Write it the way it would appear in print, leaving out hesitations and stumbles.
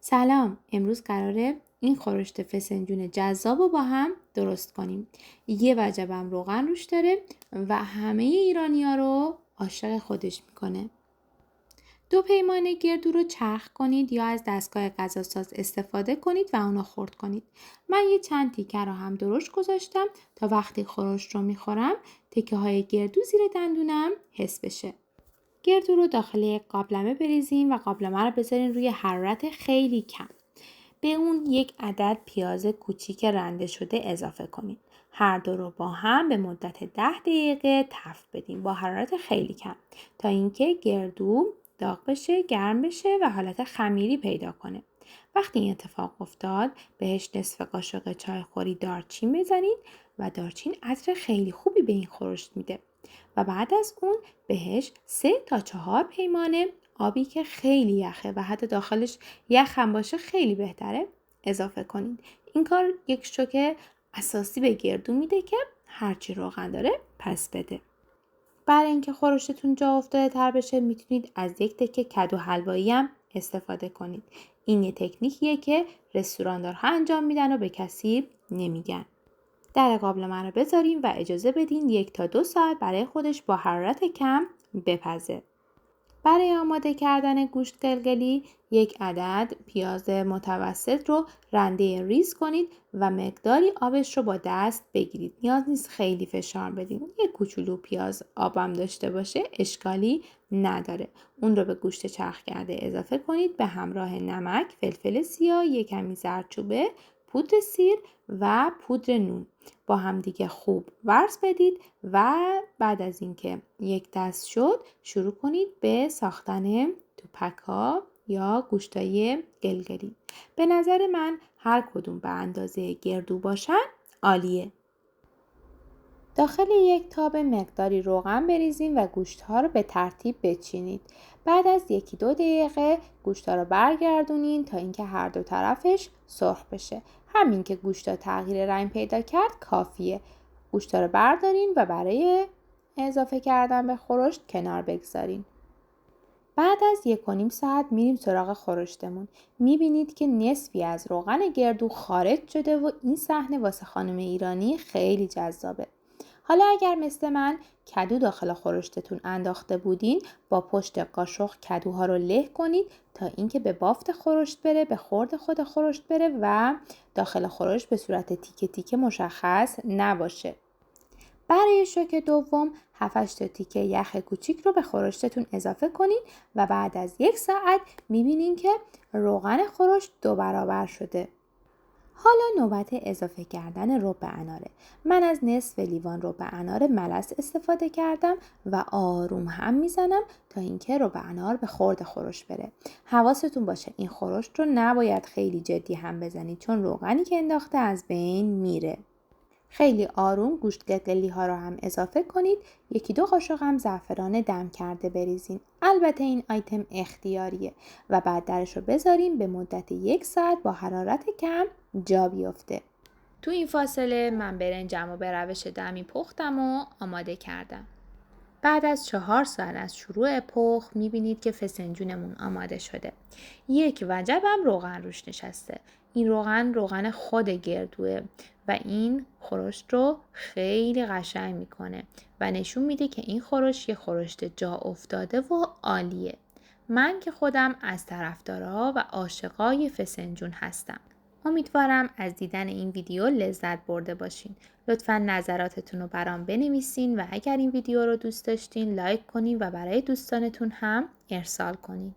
سلام، امروز قراره این خورشت فسنجون جذاب رو با هم درست کنیم. یه وجبم روغن روش داره و همه ایرانی‌ها رو عاشق خودش میکنه. 2 پیمانه گردو رو چرخ کنید یا از دستگاه غذاساز استفاده کنید و اونو خرد کنید. من یه چند تیکه رو هم درشت گذاشتم تا وقتی خورشت رو میخورم تکه های گردو زیر دندونم حس بشه. گردو رو داخل یک قابلمه بریزین و قابلمه رو بذارین روی حرارت خیلی کم. به اون یک عدد پیاز کوچیک رنده شده اضافه کنید. هر دو رو با هم به مدت 10 دقیقه تفت بدیم با حرارت خیلی کم تا اینکه گردو داغ بشه، گرم بشه و حالت خمیری پیدا کنه. وقتی این اتفاق افتاد بهش نصف قاشق چای خوری دارچین بزنید و دارچین عطر خیلی خوبی به این خورشت میده. و بعد از اون بهش 3 تا 4 پیمانه آبی که خیلی یخه و حتی داخلش یخ هم باشه خیلی بهتره اضافه کنید. این کار یک شوک اساسی به گردو میده که هرچی روغن داره پس بده. برای اینکه خورشتتون جا افتاده تر بشه میتونید از یک تکه کدو حلوایی هم استفاده کنید. این یه تکنیکیه که رستوراندارها انجام میدن و به کسی نمیگن. در قابلمه رو بذاریم و اجازه بدین 1 تا 2 ساعت برای خودش با حرارت کم بپزه. برای آماده کردن گوشت قلقلی 1 عدد پیاز متوسط رو رنده ریز کنید و مقداری آبش رو با دست بگیرید. نیاز نیست خیلی فشار بدین. 1 کوچولو پیاز آبم داشته باشه اشکالی نداره. اون رو به گوشت چرخ کرده اضافه کنید به همراه نمک، فلفل سیاه، 1 کمی زردچوبه، پودر سیر و پودر نون. با هم دیگه خوب ورز بدید و بعد از اینکه یک دست شد شروع کنید به ساختن توپک‌ها یا گوشتای قلقلی. به نظر من هر کدوم به اندازه گردو باشن عالیه. داخل یک تاب مقداری روغن بریزین و گوشت‌ها رو به ترتیب بچینید. بعد از 1-2 دقیقه گوشت‌ها رو برگردونین تا اینکه هر دو طرفش سرخ بشه. همین که گوشت‌ها تغییر رنگ پیدا کرد کافیه. گوشت‌ها رو بردارین و برای اضافه کردن به خورشت کنار بگذارین. بعد از 1.5 ساعت میریم سراغ خورشتمون. میبینید که نصفی از روغن گردو خارج شده و این صحنه واسه خانم ایرانی خیلی جذابه. حالا اگر مثل من کدو داخل خورشتتون انداخته بودین با پشت قاشق کدوها رو له کنید تا اینکه به بافت خورشت بره، به خورد خود خورشت بره و داخل خورشت به صورت تیکه تیکه مشخص نباشه. برای شوک دوم 7-8 تا تیکه یخ کوچیک رو به خورشتتون اضافه کنید و بعد از 1 ساعت میبینین که روغن خورشت 2 برابر شده. حالا نوبت اضافه کردن رب اناره. من از نصف لیوان رب انار ملس استفاده کردم و آروم هم میزنم تا اینکه رب انار به خورد خورشت بره. حواستون باشه این خورشت رو نباید خیلی جدی هم بزنید چون روغنی که انداخته از بین میره. خیلی آروم گوشت قلقلی ها رو هم اضافه کنید. 1-2 قاشق هم زعفران دم کرده بریزین. البته این آیتم اختیاریه و بعد درش رو بذاریم به مدت 1 ساعت با حرارت کم جا بیفته. تو این فاصله من برنجم رو به روش دمی پختم و آماده کردم. بعد از 4 ساعت از شروع پخت میبینید که فسنجونمون آماده شده. 1 وجبم روغن روش نشسته. این روغن خود گردوه و این خورشت رو خیلی قشنگ میکنه و نشون میده که این خورشت یه خورشت جا افتاده و عالیه. من که خودم از طرفدارا و عاشقای فسنجون هستم. امیدوارم از دیدن این ویدیو لذت برده باشین. لطفاً نظراتتون رو برام بنویسین و اگر این ویدیو رو دوست داشتین لایک کنین و برای دوستانتون هم ارسال کنین.